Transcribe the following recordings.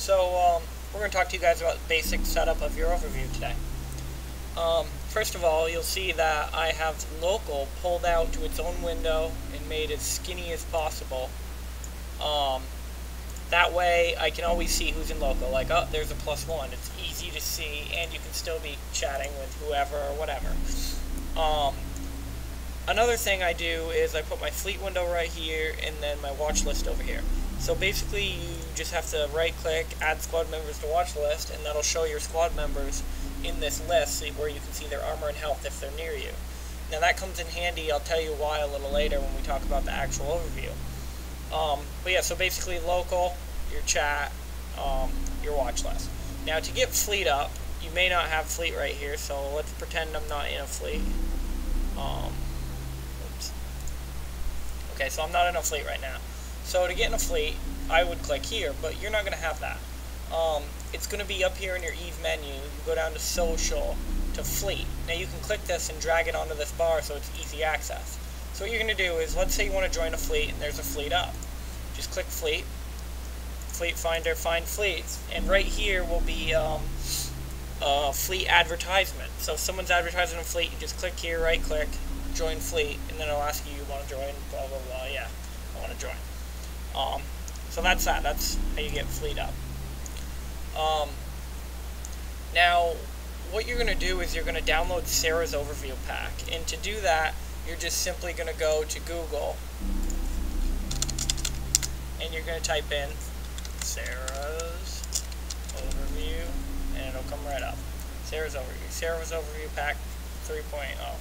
We're going to talk to you guys about the basic setup of your overview today. First of all, you'll see that I have local pulled out to its own window and made as skinny as possible. That way I can always see who's in local, like, oh, there's a +1. It's easy to see, and you can still be chatting with whoever or whatever. Another thing I do is I put my fleet window right here and then my watch list over here. So basically you just have to right click, add squad members to watch list, and that'll show your squad members in this list where you can see their armor and health if they're near you. Now that comes in handy, I'll tell you why a little later when we talk about the actual overview. But yeah, so basically local, your chat, your watch list. Now to get fleet up, you may not have fleet right here, so let's pretend I'm not in a fleet. Oops. Okay, so I'm not in a fleet right now. So to get in a fleet, I would click here, but you're not going to have that. It's going to be up here in your Eve menu. You go down to social, to fleet. Now you can click this and drag it onto this bar so it's easy access. So what you're going to do is, let's say you want to join a fleet and there's a fleet up. Just click fleet, fleet finder, find fleets, and right here will be fleet advertisement. So if someone's advertising a fleet, you just click here, right click, join fleet, and then it'll ask you want to join, blah blah blah, yeah, I want to join. So that's that. That's how you get fleet up. Now, what you're going to do is you're going to download Sarah's Overview Pack. And to do that, you're just simply going to go to Google. And you're going to type in Sarah's Overview. And it'll come right up. Sarah's Overview. Sarah's Overview Pack 3.0. Well,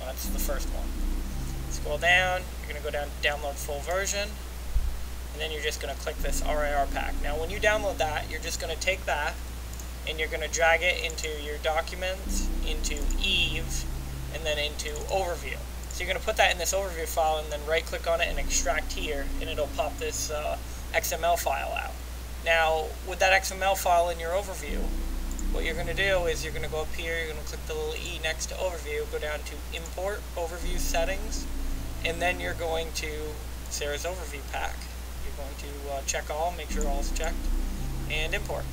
that's the first one. Scroll down. You're going to go down to Download Full Version. And then you're just going to click this RIR pack. Now when you download that, you're just going to take that and you're going to drag it into your documents, into Eve, and then into Overview. So you're going to put that in this overview file and then right click on it and extract here, and it'll pop this XML file out. Now with that XML file in your overview, what you're going to do is you're going to go up here, you're going to click the little E next to Overview, go down to Import Overview Settings, and then you're going to Sarah's Overview Pack. You're going to check all, make sure all is checked, and import.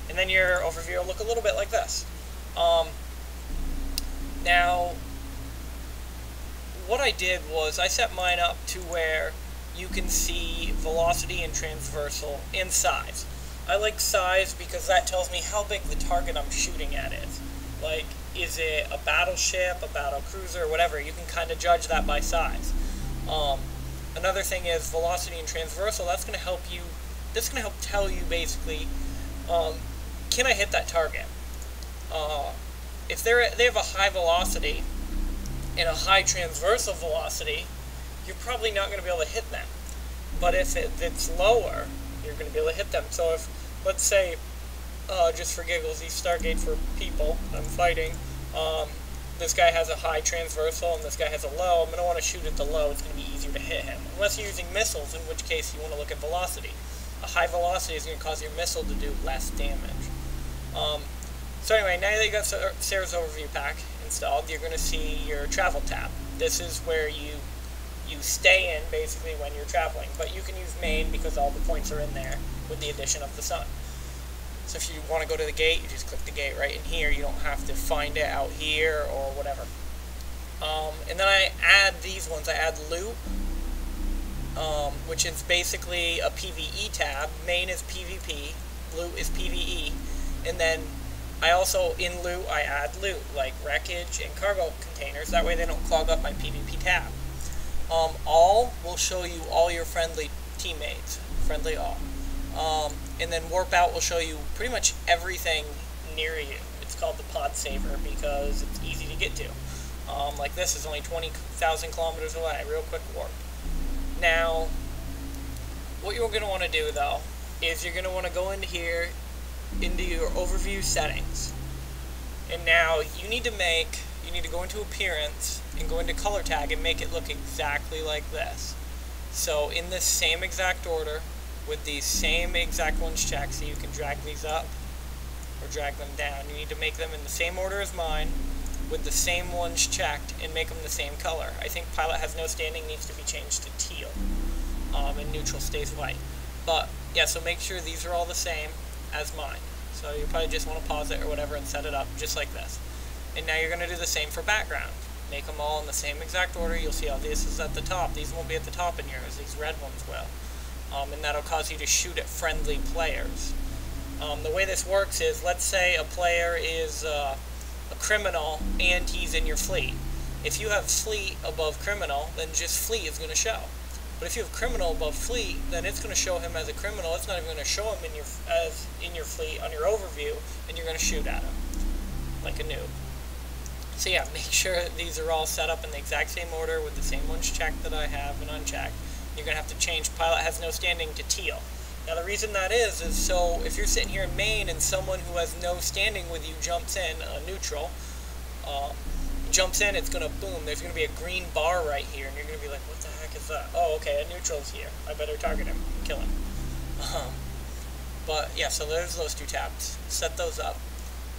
And then your overview will look a little bit like this. Now, what I did was I set mine up to where you can see velocity and transversal and size. I like size because that tells me how big the target I'm shooting at is. Like, is it a battleship, a battle cruiser, whatever. You can kind of judge that by size. Another thing is velocity and transversal. That's going to help you. This is going to help tell you basically, can I hit that target? If they have a high velocity and a high transversal velocity, you're probably not going to be able to hit them. But if it's lower, you're going to be able to hit them. So if, let's say, just for giggles, these Stargate for people I'm fighting. This guy has a high transversal and this guy has a low. I'm going to want to shoot at the low. It's going to be easier to hit him. Unless you're using missiles, in which case you want to look at velocity. A high velocity is going to cause your missile to do less damage. So anyway, now that you got Sarah's Overview Pack installed, you're going to see your travel tab. This is where you stay in basically when you're traveling. But you can use main because all the points are in there with the addition of the sun. So if you want to go to the gate, you just click the gate right in here. You don't have to find it out here or whatever. And then I add these ones. I add loot, which is basically a PvE tab. Main is PvP, loot is PvE. And then I also, in loot, I add loot, like wreckage and cargo containers. That way they don't clog up my PvP tab. All will show you all your friendly teammates. Friendly all. And then warp out will show you pretty much everything near you. It's called the pod saver because it's easy to get to. Like this is only 20,000 kilometers away, real quick warp. Now, what you're going to want to do though, is you're going to want to go into here, into your overview settings. And now you need to go into appearance and go into color tag and make it look exactly like this. So in this same exact order, with these same exact ones checked, so you can drag these up or drag them down. You need to make them in the same order as mine, with the same ones checked, and make them the same color. I think pilot has no standing needs to be changed to teal, and neutral stays white. But yeah, so make sure these are all the same as mine. So you probably just want to pause it or whatever and set it up just like this. And now you're going to do the same for background. Make them all in the same exact order. You'll see how this is at the top. These won't be at the top in yours. These red ones will. And that'll cause you to shoot at friendly players. The way this works is, let's say a player is a criminal and he's in your fleet. If you have fleet above criminal, then just fleet is going to show. But if you have criminal above fleet, then it's going to show him as a criminal. It's not even going to show him in your fleet on your overview, and you're going to shoot at him like a noob. So yeah, make sure that these are all set up in the exact same order with the same ones checked that I have and unchecked. You're going to have to change pilot has no standing to teal. Now the reason that is so if you're sitting here in main and someone who has no standing with you jumps in, neutral, jumps in, it's going to boom, there's going to be a green bar right here, and you're going to be like, what the heck is that? Oh, okay, a neutral's here. I better target him and kill him. But yeah, so there's those two tabs. Set those up.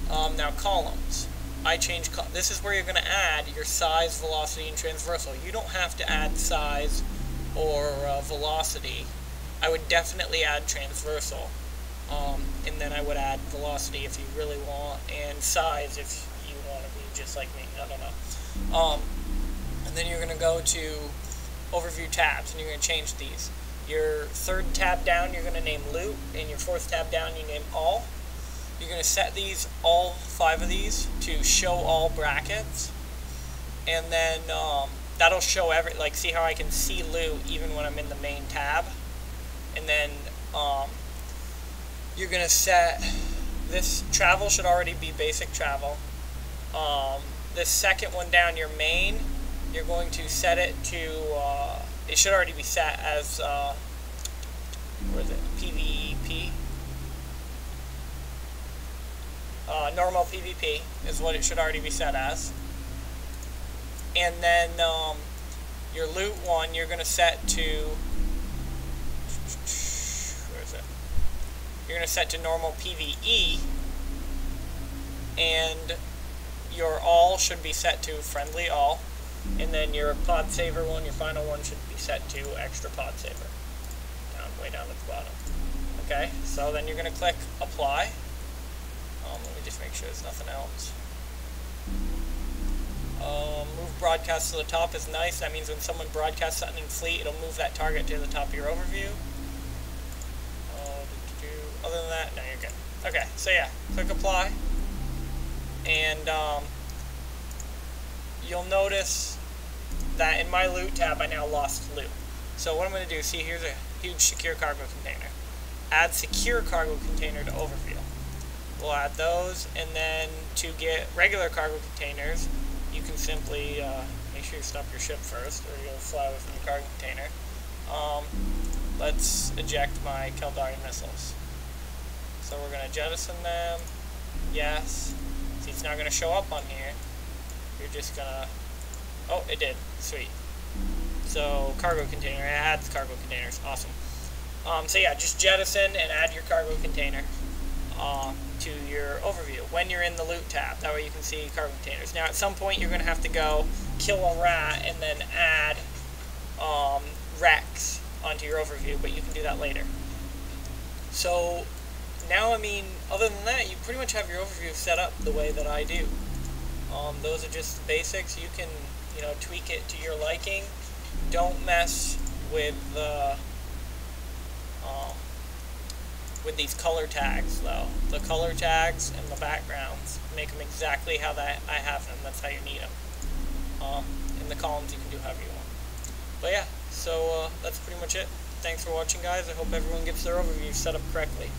Now columns. This is where you're going to add your size, velocity, and transversal. You don't have to add size or velocity. I would definitely add transversal, and then I would add velocity if you really want, and size if you want to be just like me. I don't know. And then you're going to go to overview tabs, and you're going to change these. Your third tab down, you're going to name loot, and your fourth tab down, you name all. You're going to set these, all 5 of these, to show all brackets, and then that'll show see how I can see loot even when I'm in the main tab. And then you're going to set this travel should already be basic travel. This second one down, your main, you're going to set it to it should already be set as where is it? PvP. Normal PvP is what it should already be set as. And then your loot one, you're going to set to, where is it? You're going to set to normal PvE, and your all should be set to friendly all, and then your pod saver one, your final one, should be set to extra pod saver, way down at the bottom. Okay, so then you're going to click apply. Let me just make sure there's nothing else. Move broadcast to the top is nice. That means when someone broadcasts something in fleet, it'll move that target to the top of your overview. Other than that, no, you're good. Okay, so yeah, click apply, and you'll notice that in my loot tab, I now lost loot. So what I'm going to do, see, here's a huge secure cargo container. Add secure cargo container to overview. We'll add those, and then to get regular cargo containers, you can simply make sure you stop your ship first, or you'll fly away from your cargo container. Let's eject my Keldarian missiles. So we're going to jettison them. Yes. See, it's not going to show up on here. You're just going to... Oh, it did. Sweet. So, cargo container. It adds cargo containers. Awesome. So yeah, just jettison and add your cargo container to your overview when you're in the loot tab. That way you can see cargo containers. Now at some point you're going to have to go kill a rat and then add wrecks onto your overview, but you can do that later. So now, I mean, other than that, you pretty much have your overview set up the way that I do. Those are just the basics. You can, tweak it to your liking. Don't mess with these color tags, though. The color tags and the backgrounds, make them exactly how I have them. That's how you need them. In the columns, you can do however you want. But yeah, so that's pretty much it. Thanks for watching, guys. I hope everyone gets their overview set up correctly.